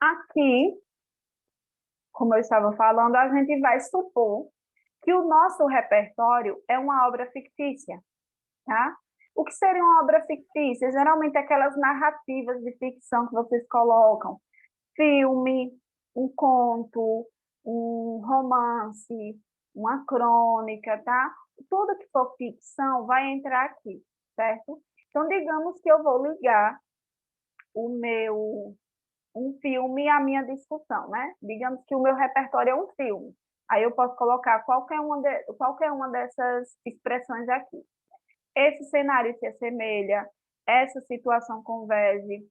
Aqui, como eu estava falando, a gente vai supor que o nosso repertório é uma obra fictícia, tá? O que seria uma obra fictícia? Geralmente aquelas narrativas de ficção que vocês colocam, filme, um conto, um romance, uma crônica, tá? Tudo que for ficção vai entrar aqui, certo? Então, digamos que eu vou ligar o meu um filme à minha discussão, né? Digamos que o meu repertório é um filme. Aí eu posso colocar qualquer uma dessas expressões aqui. Esse cenário se assemelha, essa situação converge,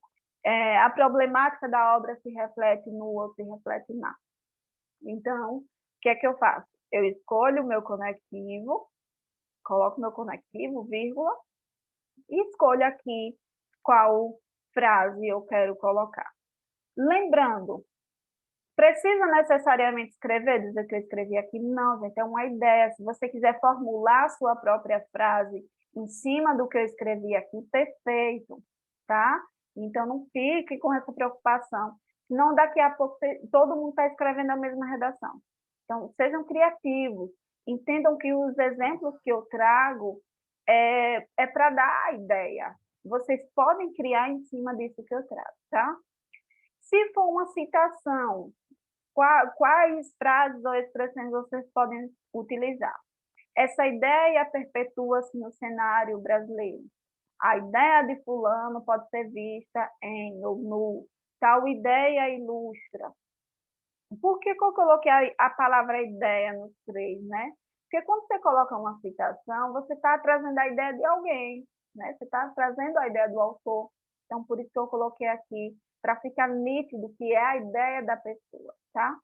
a problemática da obra se reflete no outro, se reflete na. Então, o que é que eu faço? Eu escolho o meu conectivo, coloco meu conectivo, vírgula, e escolho aqui qual frase eu quero colocar. Lembrando, precisa necessariamente escrever, dizer que eu escrevi aqui? Não, gente, é uma ideia. Se você quiser formular a sua própria frase em cima do que eu escrevi aqui, perfeito, tá? Então, não fique com essa preocupação. Senão, daqui a pouco, todo mundo está escrevendo a mesma redação. Então, sejam criativos. Entendam que os exemplos que eu trago é para dar a ideia. Vocês podem criar em cima disso que eu trago, tá? Se for uma citação, quais frases ou expressões vocês podem utilizar? Essa ideia perpetua-se no cenário brasileiro. A ideia de fulano pode ser vista em ou no. Tal ideia ilustra. Por que eu coloquei a palavra ideia nos três, né? Porque quando você coloca uma citação, você está trazendo a ideia de alguém, né? Você está trazendo a ideia do autor. Então, por isso que eu coloquei aqui, para ficar nítido que é a ideia da pessoa, tá?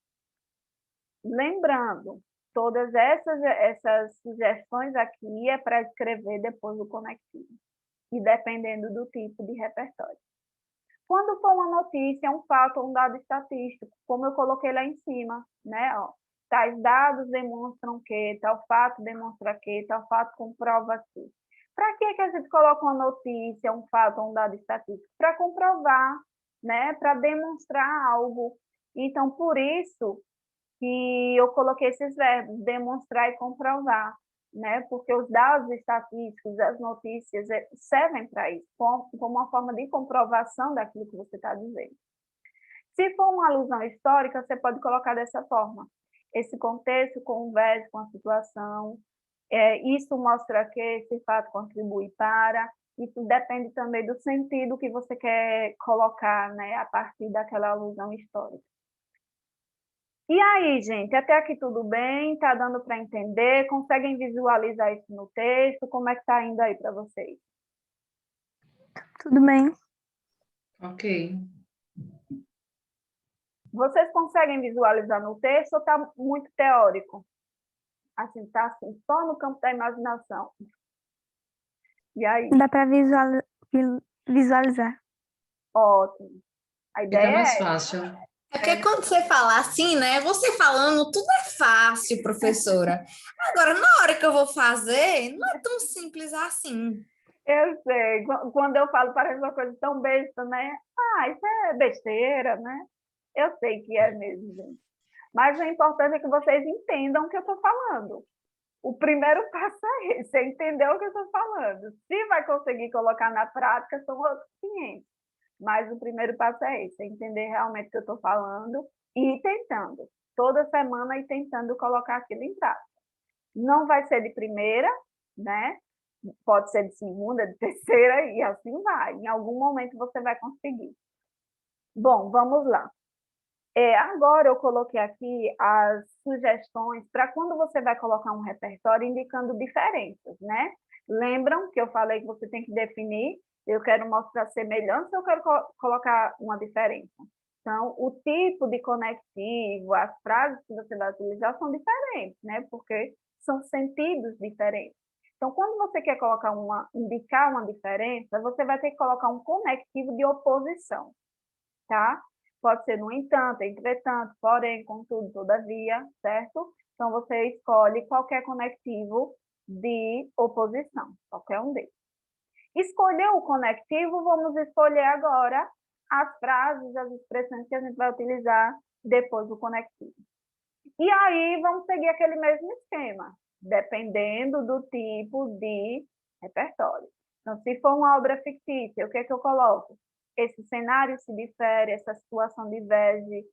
Lembrando, todas essas sugestões aqui é para escrever depois do conectivo, e dependendo do tipo de repertório. Quando for uma notícia, um fato ou um dado estatístico, como eu coloquei lá em cima, né? Ó, tais dados demonstram que, tal fato demonstra que, tal fato comprova que. Para que a gente coloca uma notícia, um fato ou um dado estatístico? Para comprovar, né? Para demonstrar algo. Então, por isso, que eu coloquei esses verbos, demonstrar e comprovar, né? Porque os dados estatísticos, as notícias servem para isso, como uma forma de comprovação daquilo que você está dizendo. Se for uma alusão histórica, você pode colocar dessa forma. Esse contexto converge com a situação, isso mostra que esse fato contribui para, isso depende também do sentido que você quer colocar, né, a partir daquela alusão histórica. E aí, gente, até aqui tudo bem? Tá dando para entender? Conseguem visualizar isso no texto? Como é que tá indo aí para vocês? Tudo bem. Ok. Vocês conseguem visualizar no texto ou tá muito teórico? Assim, tá assim, só no campo da imaginação. E aí? Dá para visualizar. Ótimo. A Fica ideia mais é fácil. É porque quando você fala assim, né? Você falando, tudo é fácil, professora. Agora, na hora que eu vou fazer, não é tão simples assim. eu sei, quando eu falo parece uma coisa tão besta, né? Ah, isso é besteira, né? Eu sei que é mesmo, gente. Mas o importante é que vocês entendam o que eu estou falando. O primeiro passo é esse, é entender o que eu estou falando. Se vai conseguir colocar na prática, são outros 500. Mas o primeiro passo é esse, é entender realmente o que eu estou falando e ir tentando. Toda semana ir tentando colocar aquilo em prática. Não vai ser de primeira, né? Pode ser de segunda, de terceira e assim vai. Em algum momento você vai conseguir. Bom, vamos lá. Agora eu coloquei aqui as sugestões para quando você vai colocar um repertório indicando diferenças, né? Lembram que eu falei que você tem que definir, eu quero mostrar semelhança, eu quero colocar uma diferença. Então, o tipo de conectivo, as frases que você vai utilizar são diferentes, né? Porque são sentidos diferentes. Então, quando você quer indicar uma diferença, você vai ter que colocar um conectivo de oposição, tá? Pode ser no entanto, entretanto, porém, contudo, todavia, certo? Então, você escolhe qualquer conectivo de oposição, qualquer um deles. Escolheu o conectivo, vamos escolher agora as frases, as expressões que a gente vai utilizar depois do conectivo. E aí vamos seguir aquele mesmo esquema, dependendo do tipo de repertório. Então, se for uma obra fictícia, o que é que eu coloco? Esse cenário se difere, essa situação diverge,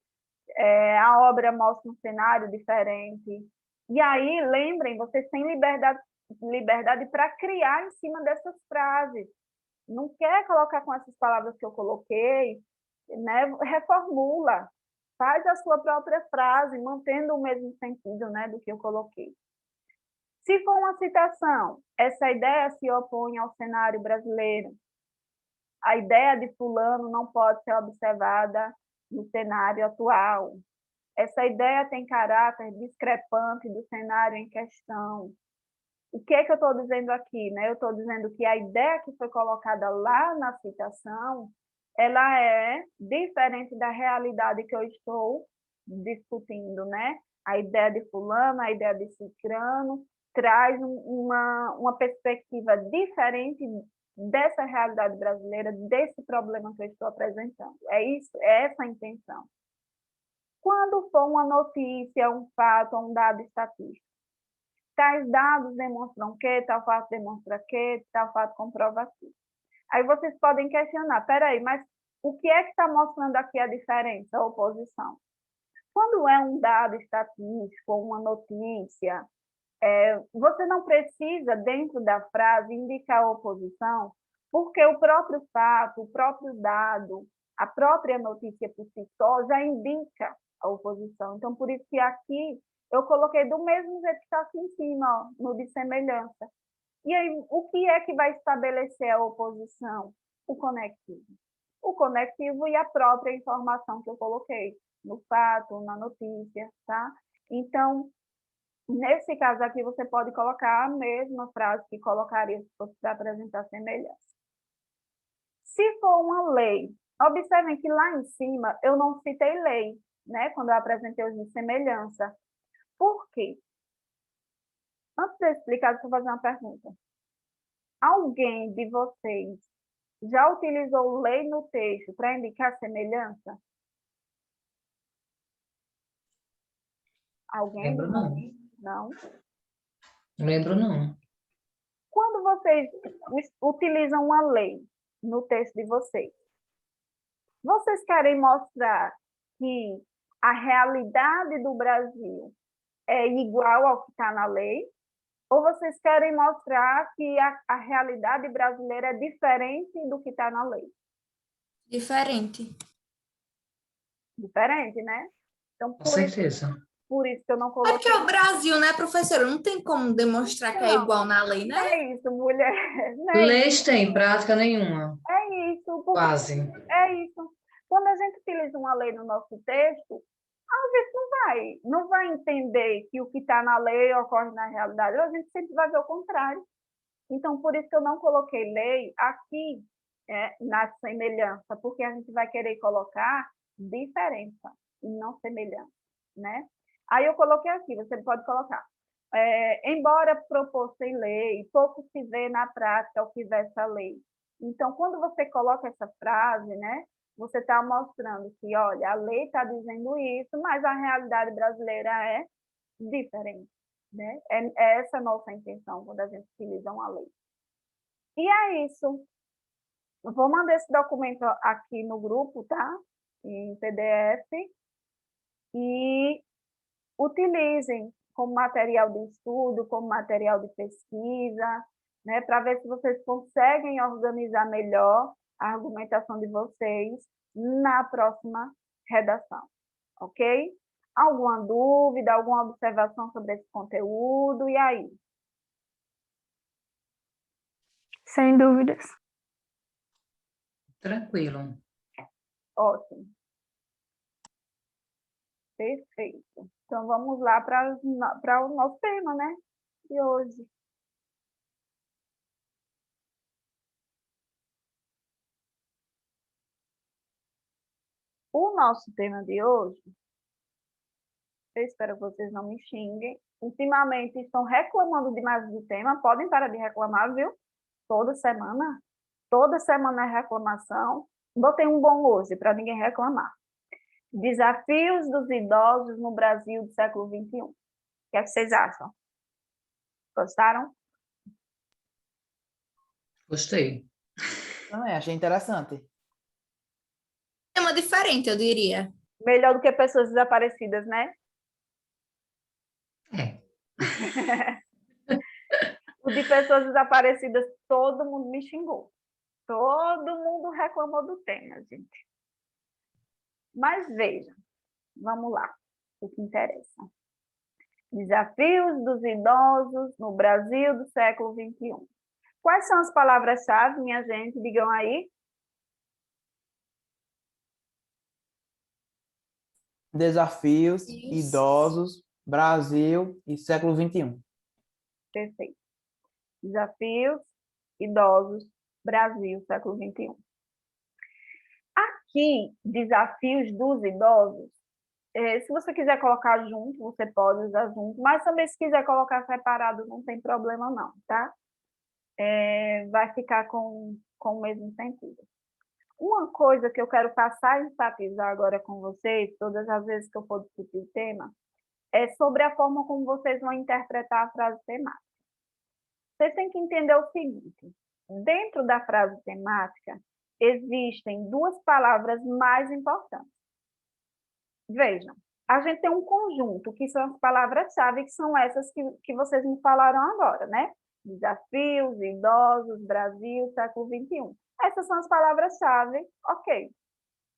a obra mostra um cenário diferente. E aí, lembrem, vocês têm liberdade para criar em cima dessas frases. Não quer colocar com essas palavras que eu coloquei, né? Reformula, faz a sua própria frase, mantendo o mesmo sentido, né, do que eu coloquei. Se for uma citação, essa ideia se opõe ao cenário brasileiro. A ideia de fulano não pode ser observada no cenário atual. Essa ideia tem caráter discrepante do cenário em questão. O que é que eu estou dizendo aqui? Né? Eu estou dizendo que a ideia que foi colocada lá na citação, ela é diferente da realidade que eu estou discutindo, né? A ideia de fulano, a ideia de cicrano, traz uma perspectiva diferente dessa realidade brasileira, desse problema que eu estou apresentando. É isso, é essa a intenção. Quando for uma notícia, um fato, um dado estatístico, tais dados demonstram que, tal fato demonstra que, tal fato comprova aquilo. Aí vocês podem questionar, peraí, mas o que é que está mostrando aqui a diferença, a oposição? Quando é um dado estatístico, uma notícia, você não precisa, dentro da frase, indicar a oposição, porque o próprio fato, o próprio dado, a própria notícia por si só já indica a oposição. Então, por isso que aqui eu coloquei do mesmo jeito que está aqui em cima, ó, no de semelhança. E aí, o que é que vai estabelecer a oposição? O conectivo. O conectivo e a própria informação que eu coloquei no fato, na notícia, tá? Então, nesse caso aqui, você pode colocar a mesma frase que colocaria se fosse para apresentar semelhança. Se for uma lei, observem que lá em cima eu não citei lei, né? Quando eu apresentei os de semelhança. Por quê? Antes de eu explicar, deixa eu fazer uma pergunta. Alguém de vocês já utilizou lei no texto para indicar semelhança? Alguém de Lembro não. vocês? Não? Não lembro não. Quando vocês utilizam uma lei no texto de vocês, vocês querem mostrar que a realidade do Brasil é igual ao que está na lei? Ou vocês querem mostrar que a realidade brasileira é diferente do que está na lei? Diferente. Diferente, né? Então, Com certeza. por isso que eu não É coloquei. porque é o Brasil, né, professora? Não tem como demonstrar que é Não, igual na lei, né? é isso, mulher. Não é isso. Leis tem prática nenhuma. É isso. Quase. É isso. Quando a gente utiliza uma lei no nosso texto, a gente não vai entender que o que está na lei ocorre na realidade. A gente sempre vai ver o contrário. Então, por isso que eu não coloquei lei aqui na semelhança, porque a gente vai querer colocar diferença e não semelhança, né? Aí eu coloquei aqui, você pode colocar. Embora proposto em lei, pouco se vê na prática o que versa a lei. Então, quando você coloca essa frase, né, você está mostrando que, olha, a lei está dizendo isso, mas a realidade brasileira é diferente. Né? É essa a nossa intenção quando a gente utiliza uma lei. E é isso. Eu vou mandar esse documento aqui no grupo, tá? Em PDF. E utilizem como material de estudo, como material de pesquisa, né? Para ver se vocês conseguem organizar melhor a argumentação de vocês na próxima redação. Ok? Alguma dúvida, alguma observação sobre esse conteúdo? E aí? Sem dúvidas. Tranquilo. Ótimo. Perfeito. Então, vamos lá para o nosso tema, né? De hoje. O nosso tema de hoje, eu espero que vocês não me xinguem. Ultimamente estão reclamando demais do tema, podem parar de reclamar, viu? Toda semana é reclamação. Botei um bom hoje, para ninguém reclamar. Desafios dos idosos no Brasil do século XXI. O que é que vocês acham? Gostaram? Gostei. Também achei interessante. Tema diferente, eu diria. Melhor do que pessoas desaparecidas, né? É. O de pessoas desaparecidas, todo mundo me xingou. Todo mundo reclamou do tema, gente. Mas veja, vamos lá, o que interessa. Desafios dos idosos no Brasil do século XXI. Quais são as palavras-chave, minha gente? Digam aí. Desafios, Isso. idosos, Brasil e século XXI. Perfeito. Desafios, idosos, Brasil, século XXI. Aqui, desafios dos idosos, se você quiser colocar junto, você pode usar junto, mas também se quiser colocar separado, não tem problema não, tá? Vai ficar com o mesmo sentido. Uma coisa que eu quero passar a enfatizar agora com vocês, todas as vezes que eu for discutir o tema, é sobre a forma como vocês vão interpretar a frase temática. Vocês têm que entender o seguinte: dentro da frase temática, existem duas palavras mais importantes. Vejam, a gente tem um conjunto, que são as palavras-chave, que são essas que vocês me falaram agora, né? Desafios, idosos, Brasil, século XXI. Essas são as palavras-chave, ok.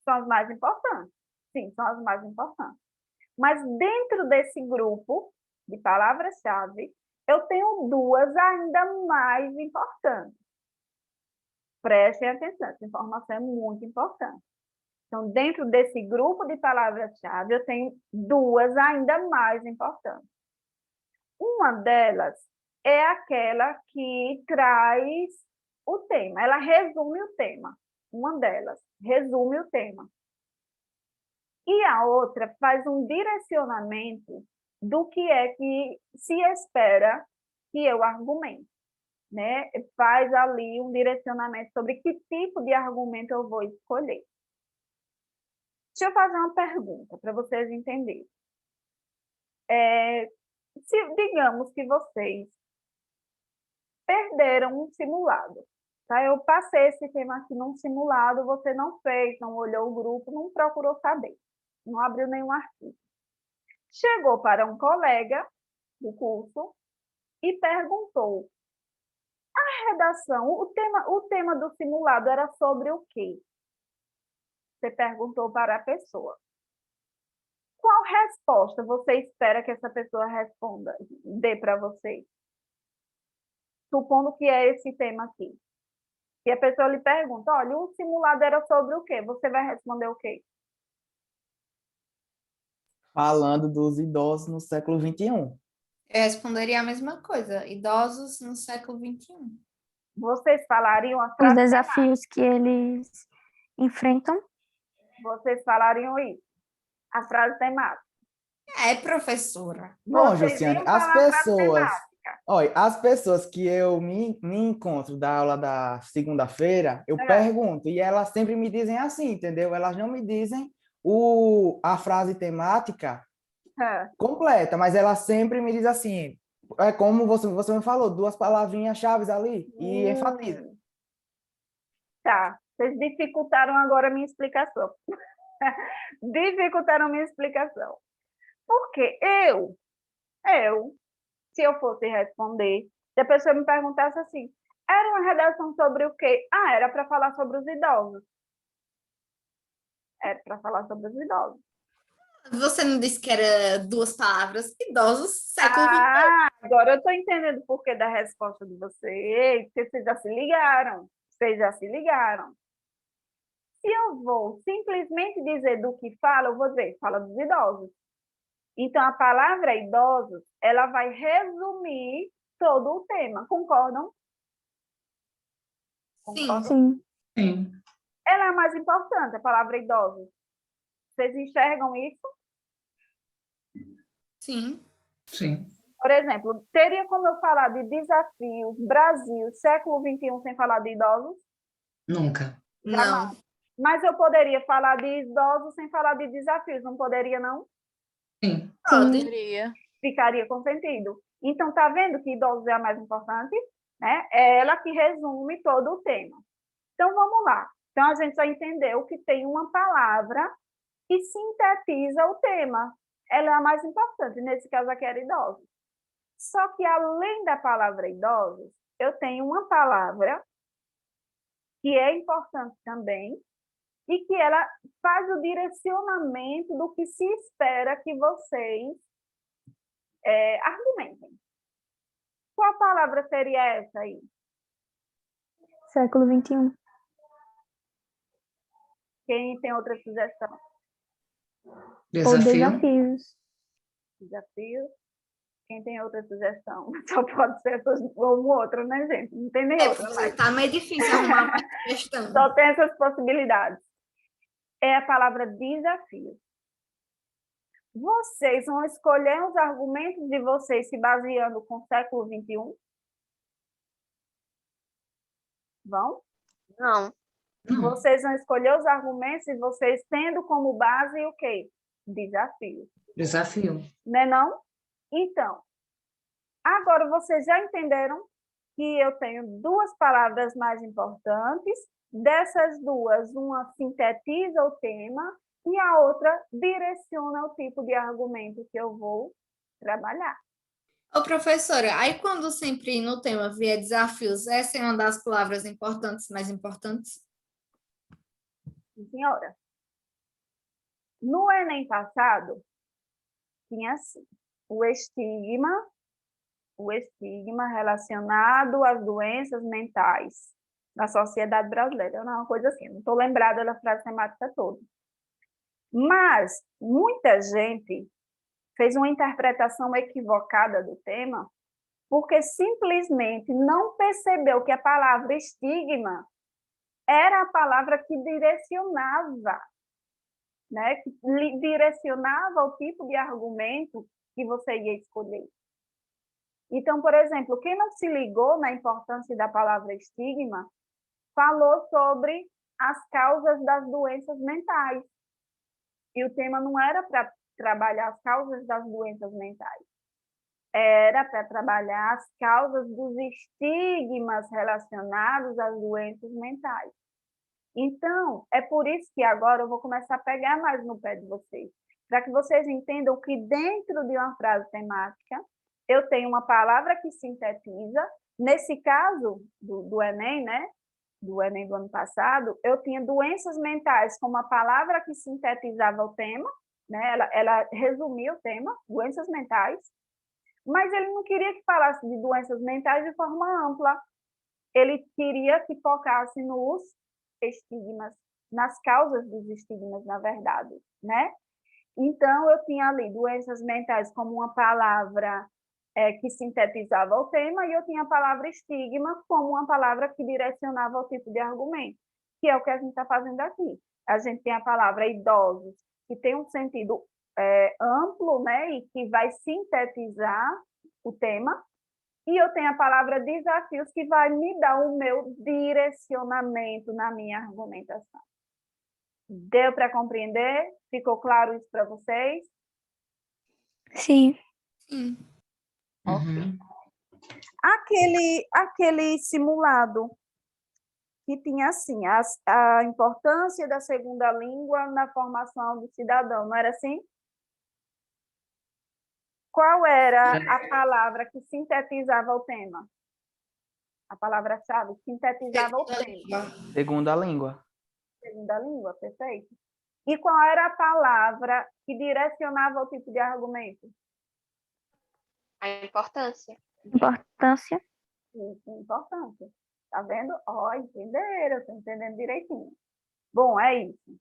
São as mais importantes. Sim, são as mais importantes. Mas dentro desse grupo de palavras-chave, eu tenho duas ainda mais importantes. Prestem atenção, essa informação é muito importante. Então, dentro desse grupo de palavras-chave, eu tenho duas ainda mais importantes. Uma delas é aquela que traz o tema, ela resume o tema. Uma delas resume o tema. E a outra faz um direcionamento do que é que se espera que eu argumente, né? Faz ali um direcionamento sobre que tipo de argumento eu vou escolher. Deixa eu fazer uma pergunta para vocês entenderem. Se digamos que vocês perderam um simulado, tá? Eu passei esse tema aqui num simulado, você não fez, não olhou o grupo, não procurou saber, não abriu nenhum artigo. Chegou para um colega do curso e perguntou: a redação, o tema do simulado era sobre o quê? Você perguntou para a pessoa. Qual resposta você espera que essa pessoa responda, dê para você? Supondo que é esse tema aqui. E a pessoa lhe pergunta: olha, o simulado era sobre o quê? Você vai responder o quê? Falando dos idosos no século XXI. Eu responderia a mesma coisa. Idosos no século XXI. Vocês falariam a Os frase desafios que eles enfrentam. temática? Vocês falariam isso? A frase temática. Professora. Bom, Vocês Josiane, iam as falar a frase pessoas, temática. olha, as pessoas que eu me encontro da aula da segunda-feira, eu pergunto, e elas sempre me dizem assim, entendeu? Elas não me dizem a frase temática completa, mas elas sempre me dizem assim, é como você me falou, duas palavrinhas chaves ali, e enfatiza. Tá, vocês dificultaram agora a minha explicação. Dificultaram a minha explicação. Porque se eu fosse responder, se a pessoa me perguntasse assim, era uma redação sobre o quê? Ah, era para falar sobre os idosos. Era para falar sobre os idosos. Você não disse que era duas palavras? Idosos, século XXI. Agora eu estou entendendo o porquê da resposta de vocês, porque vocês já se ligaram. Vocês já se ligaram. Se eu vou simplesmente dizer do que fala, eu vou dizer, fala dos idosos. Então, a palavra idosos, ela vai resumir todo o tema. Concordam? Sim. Sim. Sim. Ela é a mais importante, a palavra idosos. Vocês enxergam isso? Sim. Sim. Por exemplo, teria como eu falar de desafios, Brasil, século XXI, sem falar de idosos? Nunca. Não. Mas eu poderia falar de idosos sem falar de desafios, não poderia, não? Sim. Pode. Poderia. Ficaria com sentido. Então, tá vendo que idosos é a mais importante? Né? É ela que resume todo o tema. Então, vamos lá. Então, a gente já entendeu que tem uma palavra que sintetiza o tema. Ela é a mais importante, nesse caso aqui era idosos. Só que, além da palavra idosos, eu tenho uma palavra que é importante também e que ela faz o direcionamento do que se espera que vocês argumentem. Qual palavra seria essa aí? Século XXI. Quem tem outra sugestão? Ou Desafio. desafios. Desafio? Quem tem outra sugestão? Só pode ser um outro, né, gente? Não tem nem outra. Mas Tá meio difícil arrumar uma questão. só tem essas possibilidades. É a palavra desafio. Vocês vão escolher os argumentos de vocês se baseando com o século XXI? Vão? Não. Não. Vocês vão escolher os argumentos e vocês tendo como base o quê? Desafio. Desafio. Né não? Então, agora vocês já entenderam que eu tenho duas palavras mais importantes. Dessas duas, uma sintetiza o tema e a outra direciona o tipo de argumento que eu vou trabalhar. Ô, professora, aí quando sempre no tema vier desafios, essa é uma das palavras mais importantes? Sim, senhora. No Enem passado, tinha assim, o estigma relacionado às doenças mentais na sociedade brasileira. É uma coisa assim, não estou lembrada da frase temática toda. Mas muita gente fez uma interpretação equivocada do tema porque simplesmente não percebeu que a palavra estigma era a palavra que direcionava, né? Que direcionava o tipo de argumento que você ia escolher. Então, por exemplo, quem não se ligou na importância da palavra estigma, falou sobre as causas das doenças mentais. E o tema não era para trabalhar as causas das doenças mentais. Era para trabalhar as causas dos estigmas relacionados às doenças mentais. Então, é por isso que agora eu vou começar a pegar mais no pé de vocês, para que vocês entendam que dentro de uma frase temática, eu tenho uma palavra que sintetiza. Nesse caso do Enem, né? Do Enem do ano passado, eu tinha doenças mentais como a palavra que sintetizava o tema, né? Ela resumia o tema, doenças mentais, mas ele não queria que falasse de doenças mentais de forma ampla. Ele queria que focasse nos estigmas, nas causas dos estigmas, na verdade, né? Então, eu tinha ali doenças mentais como uma palavra que sintetizava o tema, e eu tinha a palavra estigma como uma palavra que direcionava o tipo de argumento, que é o que a gente está fazendo aqui. A gente tem a palavra idosos, que tem um sentido amplo, né, e que vai sintetizar o tema, e eu tenho a palavra desafios, que vai me dar o meu direcionamento na minha argumentação. Deu para compreender? Ficou claro isso para vocês? Sim. Sim. Uhum. Aquele simulado que tinha assim, a importância da segunda língua na formação do cidadão, não era assim? Qual era a palavra que sintetizava o tema? A palavra-chave que sintetizava o tema. Segunda língua. Segunda língua, perfeito. E qual era a palavra que direcionava o tipo de argumento? A importância. Importância. Isso, importância. Tá vendo? Ó, entenderam, estou entendendo direitinho. Bom, é isso.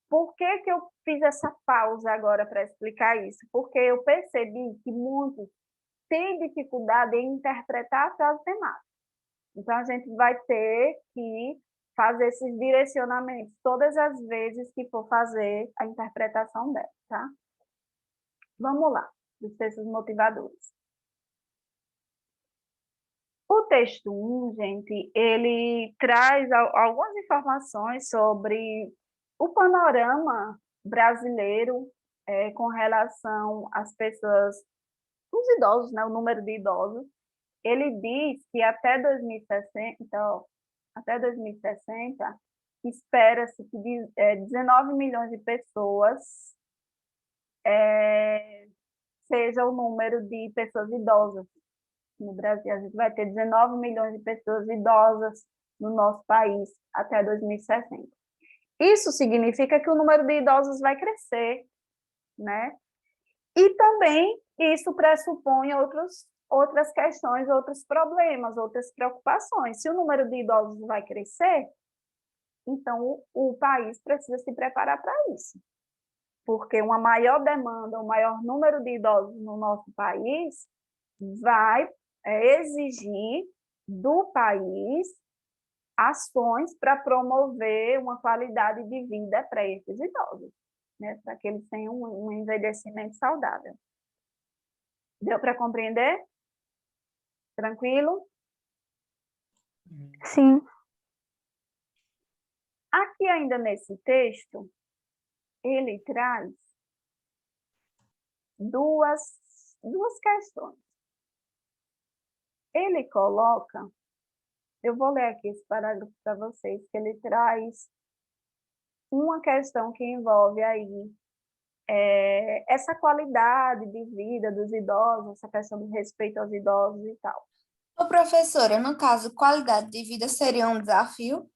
Por que que eu fiz essa pausa agora para explicar isso? Porque eu percebi que muitos têm dificuldade em interpretar a frase temática. Então, a gente vai ter que fazer esses direcionamentos todas as vezes que for fazer a interpretação dela, tá? Vamos lá, dos textos motivadores. O texto 1, gente, ele traz algumas informações sobre O panorama brasileiro com relação às pessoas, os idosos, né, o número de idosos, ele diz que até 2060 espera-se que 19 milhões de pessoas seja o número de pessoas idosas no Brasil. A gente vai ter 19 milhões de pessoas idosas no nosso país até 2060. Isso significa que o número de idosos vai crescer, né? E também isso pressupõe outras questões, outros problemas, outras preocupações. Se o número de idosos vai crescer, então o país precisa se preparar para isso, porque uma maior demanda, um maior número de idosos no nosso país vai exigir do país ações para promover uma qualidade de vida para esses idosos, né? Para que eles tenham um envelhecimento saudável. Deu para compreender? Tranquilo? Sim. Aqui ainda nesse texto, ele traz duas questões. Ele coloca, eu vou ler aqui esse parágrafo para vocês, que ele traz uma questão que envolve aí essa qualidade de vida dos idosos, essa questão do respeito aos idosos e tal. Ô, professora, no caso, qualidade de vida seria um desafio?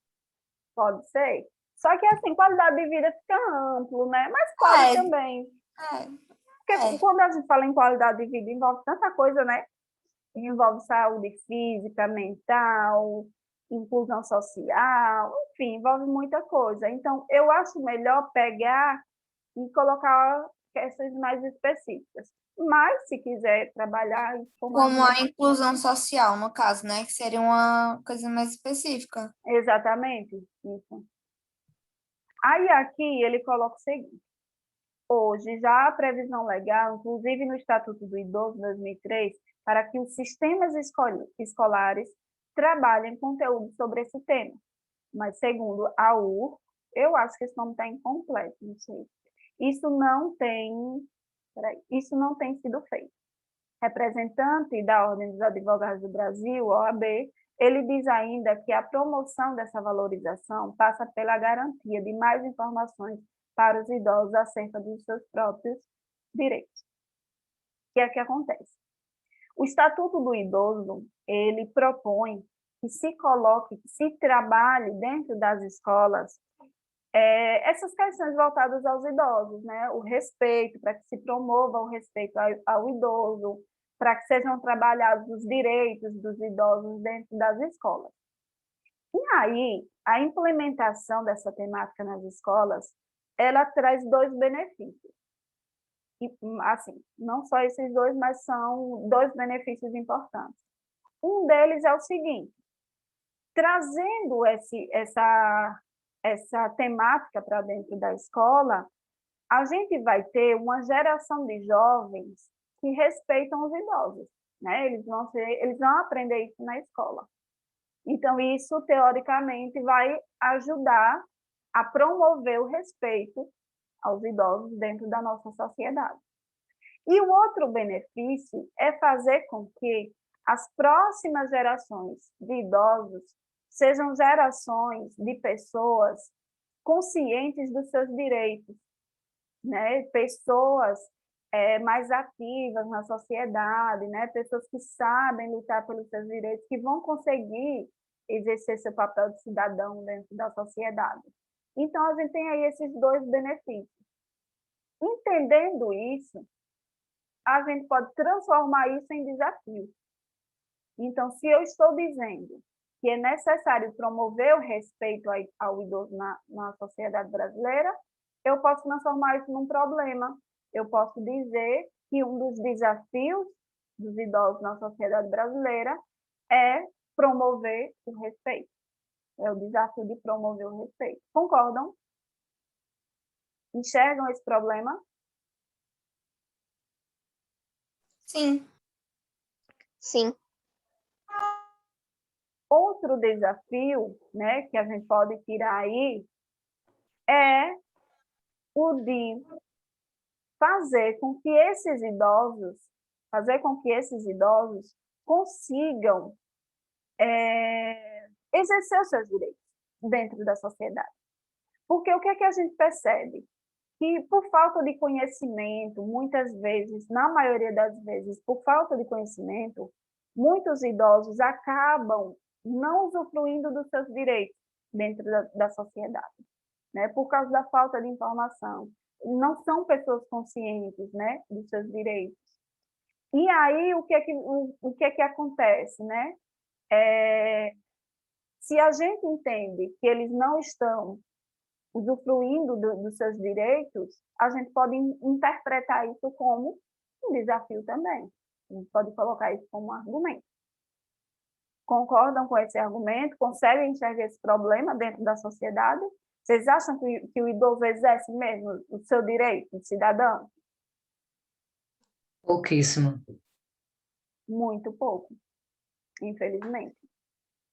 Pode ser? Só que, assim, qualidade de vida fica amplo, né? Mas pode também. Porque quando a gente fala em qualidade de vida, envolve tanta coisa, né? Envolve saúde física, mental, inclusão social, enfim, envolve muita coisa. Então, eu acho melhor pegar e colocar questões mais específicas. Mas, se quiser trabalhar... Como a inclusão social, no caso, né? Que seria uma coisa mais específica. Exatamente, isso. Aí, aqui, ele coloca o seguinte. Hoje, já há previsão legal, inclusive no Estatuto do Idoso, 2003, para que os sistemas escolares trabalhem conteúdo sobre esse tema. Mas, segundo a UR, eu acho que esse nome está incompleto, não sei. Isso não tem sido feito. Representante da Ordem dos Advogados do Brasil, OAB, ele diz ainda que a promoção dessa valorização passa pela garantia de mais informações para os idosos acerca dos seus próprios direitos. O que é que acontece? O Estatuto do Idoso, ele propõe que se coloque, que se trabalhe dentro das escolas essas questões voltadas aos idosos, né? O respeito, para que se promova o respeito ao idoso, para que sejam trabalhados os direitos dos idosos dentro das escolas. E aí, a implementação dessa temática nas escolas, ela traz dois benefícios. E, assim, não só esses dois, mas são dois benefícios importantes. Um deles é o seguinte: trazendo essa temática para dentro da escola, a gente vai ter uma geração de jovens que respeitam os idosos, né? Eles vão aprender isso na escola. Então, isso, teoricamente, vai ajudar a promover o respeito aos idosos dentro da nossa sociedade. E o outro benefício é fazer com que as próximas gerações de idosos sejam gerações de pessoas conscientes dos seus direitos, né? Pessoas mais ativas na sociedade, né? Pessoas que sabem lutar pelos seus direitos, que vão conseguir exercer seu papel de cidadão dentro da sociedade. Então, a gente tem aí esses dois benefícios. Entendendo isso, a gente pode transformar isso em desafio. Então, se eu estou dizendo que é necessário promover o respeito ao idoso na sociedade brasileira, eu posso transformar isso num problema. Eu posso dizer que um dos desafios dos idosos na sociedade brasileira é promover o respeito. É o desafio de promover o respeito. Concordam? Enxergam esse problema? Sim. Sim. Outro desafio, né, que a gente pode tirar aí é o de fazer com que esses idosos consigam exercer os seus direitos dentro da sociedade. Porque o que é que a gente percebe? Que por falta de conhecimento, muitas vezes, na maioria das vezes, por falta de conhecimento, muitos idosos acabam não usufruindo dos seus direitos dentro da sociedade, né? Por causa da falta de informação. Não são pessoas conscientes, né, dos seus direitos. E aí, o que é que acontece, né? Se a gente entende que eles não estão usufruindo dos seus direitos, a gente pode interpretar isso como um desafio também. A gente pode colocar isso como um argumento. Concordam com esse argumento? Conseguem enxergar esse problema dentro da sociedade? Vocês acham que o idoso exerce mesmo o seu direito de cidadão? Pouquíssimo. Muito pouco, infelizmente.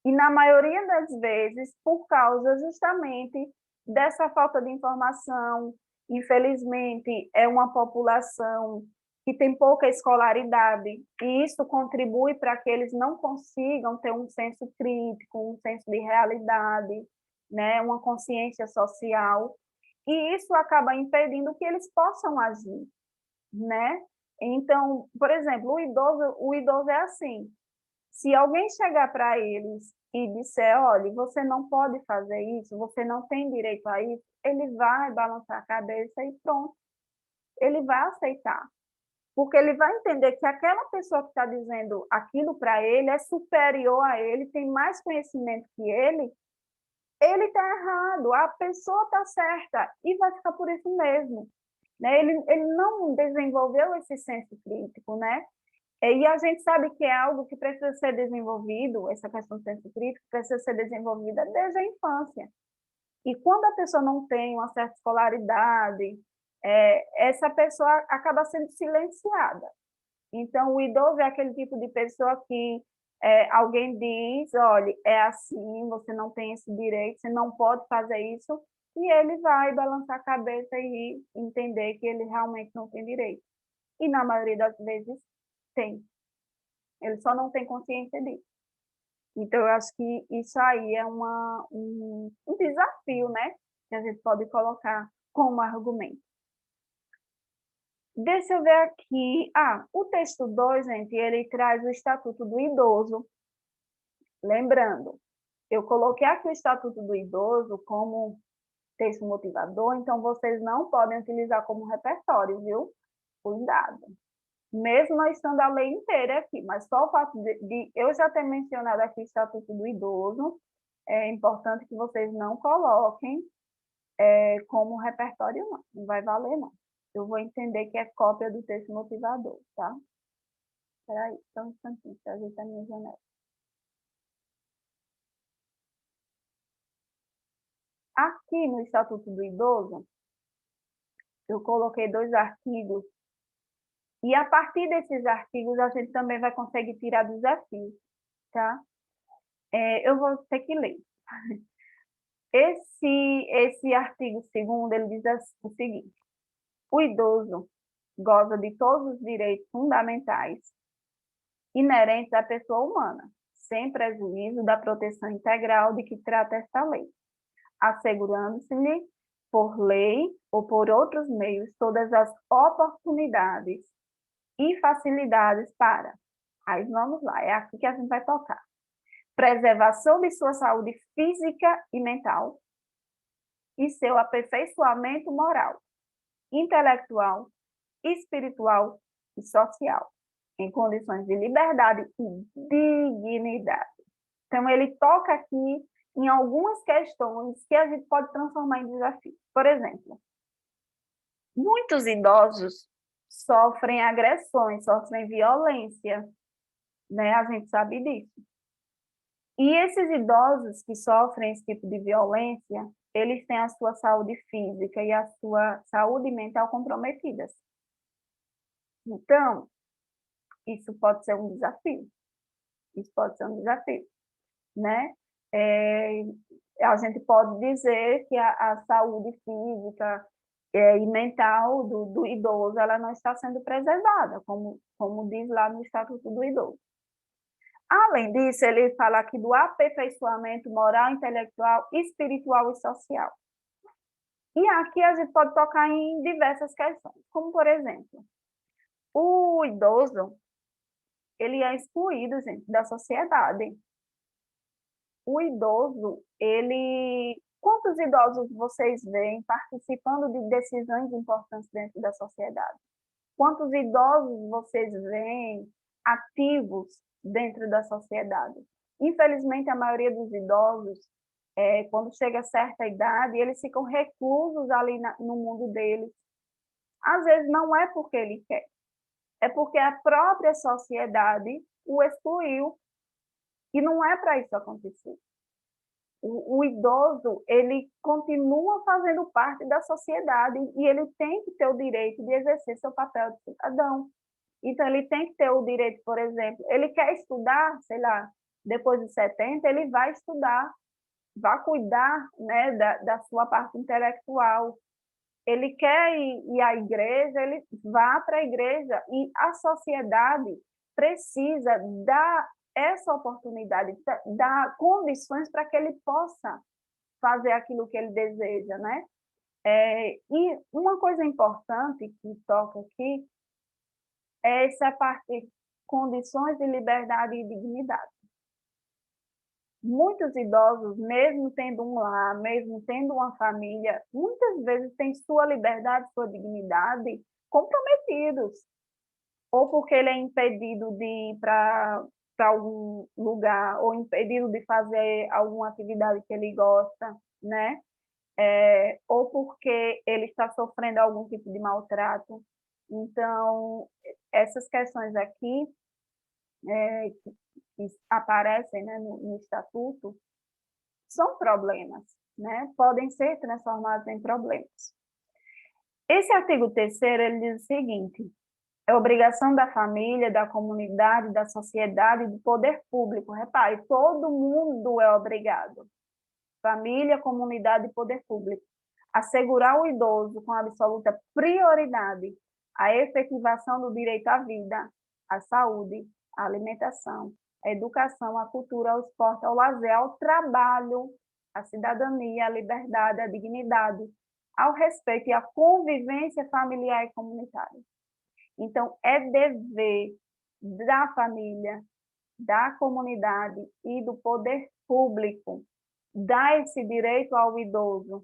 E na maioria das vezes, por causa justamente dessa falta de informação, infelizmente, é uma população que tem pouca escolaridade, e isso contribui para que eles não consigam ter um senso crítico, um senso de realidade, né, uma consciência social, e isso acaba impedindo que eles possam agir, né? Então, por exemplo, o idoso é assim, se alguém chegar para eles e disser, olha, você não pode fazer isso, você não tem direito a isso, ele vai balançar a cabeça e pronto, ele vai aceitar. Porque ele vai entender que aquela pessoa que está dizendo aquilo para ele é superior a ele, tem mais conhecimento que ele está errado, a pessoa está certa, e vai ficar por isso mesmo. Né? Ele não desenvolveu esse senso crítico, né? E a gente sabe que é algo que precisa ser desenvolvido, essa questão do senso crítico precisa ser desenvolvida desde a infância. E quando a pessoa não tem uma certa escolaridade, essa pessoa acaba sendo silenciada. Então, o idoso é aquele tipo de pessoa que alguém diz, olha, é assim, você não tem esse direito, você não pode fazer isso, e ele vai balançar a cabeça e entender que ele realmente não tem direito. E, na maioria das vezes, tem. Ele só não tem consciência disso. Então, eu acho que isso aí é um desafio, né? Que a gente pode colocar como argumento. Deixa eu ver aqui. O texto 2, gente, ele traz o Estatuto do Idoso. Lembrando, eu coloquei aqui o Estatuto do Idoso como texto motivador, então vocês não podem utilizar como repertório, viu? Cuidado. Mesmo não estando a lei inteira aqui, mas só o fato de eu já ter mencionado aqui o Estatuto do Idoso, é importante que vocês não coloquem como repertório, não. Não vai valer, não. Eu vou entender que é cópia do texto motivador, tá? Espera aí, só um instantinho, para ajeitar a minha janela. Aqui no Estatuto do Idoso, eu coloquei 2 artigos, e a partir desses artigos a gente também vai conseguir tirar desafios, tá? Eu vou ter que ler. Esse artigo 2º, ele diz o seguinte: o idoso goza de todos os direitos fundamentais inerentes à pessoa humana, sem prejuízo da proteção integral de que trata esta lei, assegurando-se-lhe, por lei ou por outros meios, todas as oportunidades e facilidades para... Aí vamos lá, é aqui que a gente vai tocar. Preservação de sua saúde física e mental e seu aperfeiçoamento moral, intelectual, espiritual e social, em condições de liberdade e dignidade. Então, ele toca aqui em algumas questões que a gente pode transformar em desafios. Por exemplo, muitos idosos sofrem agressões, sofrem violência, né? A gente sabe disso. E esses idosos que sofrem esse tipo de violência, eles têm a sua saúde física e a sua saúde mental comprometidas. Então, isso pode ser um desafio. Isso pode ser um desafio, né? A gente pode dizer que a saúde física e mental do idoso ela não está sendo preservada, como diz lá no Estatuto do Idoso. Além disso, ele fala aqui do aperfeiçoamento moral, intelectual, espiritual e social. E aqui a gente pode tocar em diversas questões, como, por exemplo, o idoso, ele é excluído, gente, da sociedade. O idoso, quantos idosos vocês veem participando de decisões importantes dentro da sociedade? Quantos idosos vocês veem ativos dentro da sociedade? Infelizmente, a maioria dos idosos, quando chega a certa idade, eles ficam reclusos ali no mundo deles. Às vezes não é porque ele quer, é porque a própria sociedade o excluiu. E não é para isso acontecer. O idoso, ele continua fazendo parte da sociedade e ele tem que ter o direito de exercer seu papel de cidadão. Então, ele tem que ter o direito, por exemplo, ele quer estudar, sei lá, depois de 70, ele vai estudar, vai cuidar, né, da sua parte intelectual. Ele quer ir à igreja, ele vá para a igreja. E a sociedade precisa dar essa oportunidade, dar condições para que ele possa fazer aquilo que ele deseja, né? E uma coisa importante que toca aqui é essa parte, condições de liberdade e dignidade. Muitos idosos, mesmo tendo um lar, mesmo tendo uma família, muitas vezes têm sua liberdade, sua dignidade comprometidos. Ou porque ele é impedido de ir para algum lugar, ou impedido de fazer alguma atividade que ele gosta, né? Ou porque ele está sofrendo algum tipo de maltrato. Então, essas questões aqui que aparecem, né, no Estatuto são problemas, né? Podem ser transformados em problemas. Esse artigo 3º, ele diz o seguinte: é obrigação da família, da comunidade, da sociedade, do poder público. Repare, todo mundo é obrigado. Família, comunidade e poder público. Assegurar o idoso com absoluta prioridade a efetivação do direito à vida, à saúde, à alimentação, à educação, à cultura, ao esporte, ao lazer, ao trabalho, à cidadania, à liberdade, à dignidade, ao respeito e à convivência familiar e comunitária. Então, é dever da família, da comunidade e do poder público dar esse direito ao idoso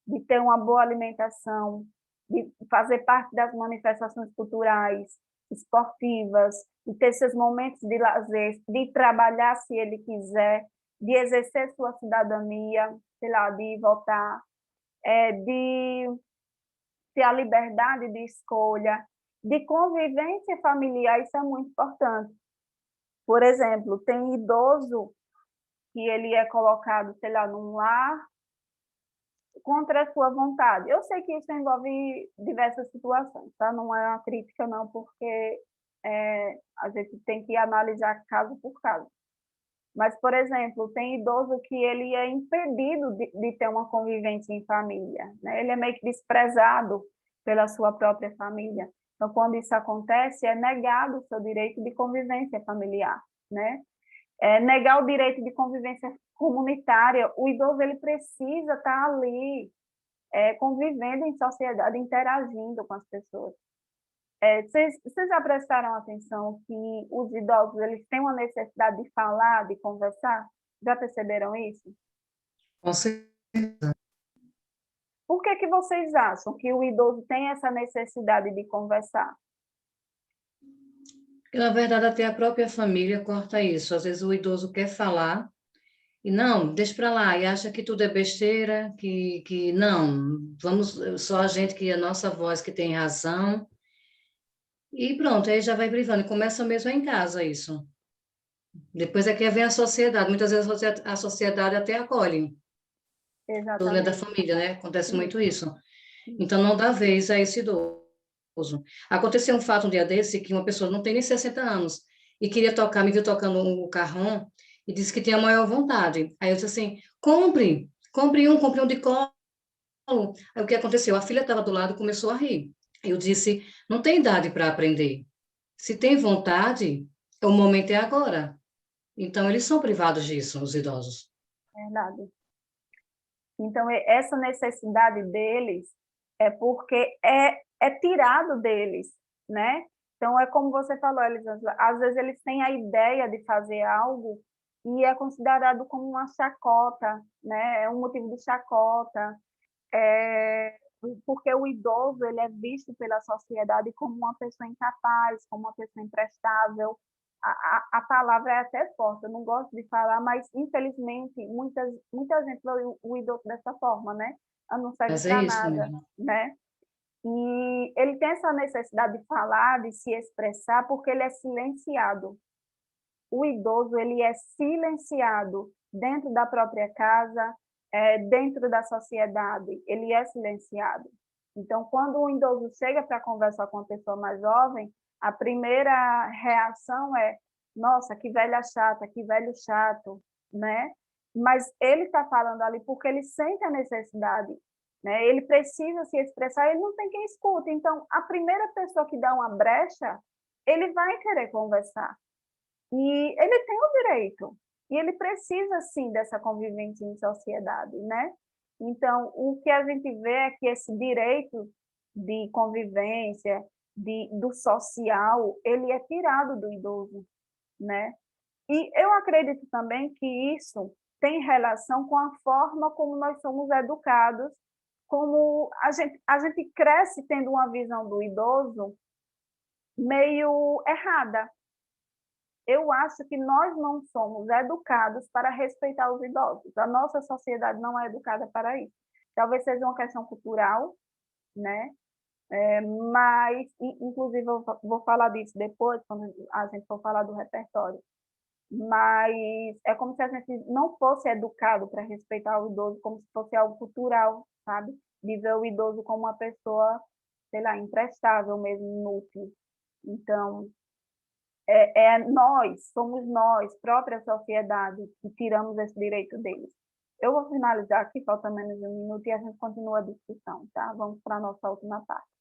de ter uma boa alimentação, de fazer parte das manifestações culturais, esportivas, de ter seus momentos de lazer, de trabalhar se ele quiser, de exercer sua cidadania, sei lá, de votar, de ter a liberdade de escolha, de convivência familiar. Isso é muito importante. Por exemplo, tem idoso que ele é colocado, sei lá, num lar contra a sua vontade. Eu sei que isso envolve diversas situações, tá? Não é uma crítica, não, porque a gente tem que analisar caso por caso. Mas, por exemplo, tem idoso que ele é impedido de ter uma convivência em família, né? Ele é meio que desprezado pela sua própria família. Então, quando isso acontece, é negado o seu direito de convivência familiar, né? Negar o direito de convivência comunitária. O idoso ele precisa estar ali, convivendo em sociedade, interagindo com as pessoas. Vocês já prestaram atenção que os idosos eles têm uma necessidade de falar, de conversar? Já perceberam isso? Com certeza. Por que vocês acham que o idoso tem essa necessidade de conversar? Porque, na verdade, até a própria família corta isso. Às vezes o idoso quer falar e não, deixa para lá, e acha que tudo é besteira, que não, vamos, só a gente, que a nossa voz que tem razão. E pronto, aí já vai privando. E começa mesmo em casa isso. Depois é que vem a sociedade. Muitas vezes a sociedade até acolhe. Exatamente. Da família, né? Acontece muito isso. Então, não dá vez a esse idoso. Aconteceu um fato um dia desse, que uma pessoa não tem nem 60 anos, e queria tocar, me viu tocando um carrom, e disse que tinha a maior vontade. Aí eu disse assim, compre um de colo. Aí o que aconteceu? A filha estava do lado e começou a rir. Eu disse, não tem idade para aprender. Se tem vontade, o momento é agora. Então, eles são privados disso, os idosos. Verdade. Então, essa necessidade deles é porque é tirado deles, né? Então, é como você falou, Elisângela, às vezes eles têm a ideia de fazer algo e é considerado como uma chacota, né? É um motivo de chacota, porque o idoso ele é visto pela sociedade como uma pessoa incapaz, como uma pessoa imprestável. A palavra é até forte, eu não gosto de falar, mas infelizmente muita gente vê o idoso dessa forma, né? Não serve Mas é para isso nada, mesmo. né? E ele tem essa necessidade de falar, de se expressar, porque ele é silenciado. O idoso ele é silenciado dentro da própria casa, dentro da sociedade, ele é silenciado. Então, quando o idoso chega para conversar com uma pessoa mais jovem, a primeira reação é: nossa, que velha chata, que velho chato, né? Mas ele está falando ali porque ele sente a necessidade, né? Ele precisa se expressar, ele não tem quem escute. Então, a primeira pessoa que dá uma brecha, ele vai querer conversar. E ele tem o direito, e ele precisa, sim, dessa convivência em sociedade, né? Então, o que a gente vê é que esse direito de convivência, do social, ele é tirado do idoso, né? E eu acredito também que isso tem relação com a forma como nós somos educados, como a gente cresce tendo uma visão do idoso meio errada. Eu acho que nós não somos educados para respeitar os idosos. A nossa sociedade não é educada para isso. Talvez seja uma questão cultural, né? Mas, inclusive, eu vou falar disso depois, quando a gente for falar do repertório. Mas é como se a gente não fosse educado para respeitar o idoso, como se fosse algo cultural, sabe? De ver o idoso como uma pessoa, sei lá, imprestável mesmo, inútil. Então, somos nós, própria sociedade, que tiramos esse direito deles. Eu vou finalizar aqui, falta menos de um minuto, e a gente continua a discussão, tá? Vamos para a nossa última parte.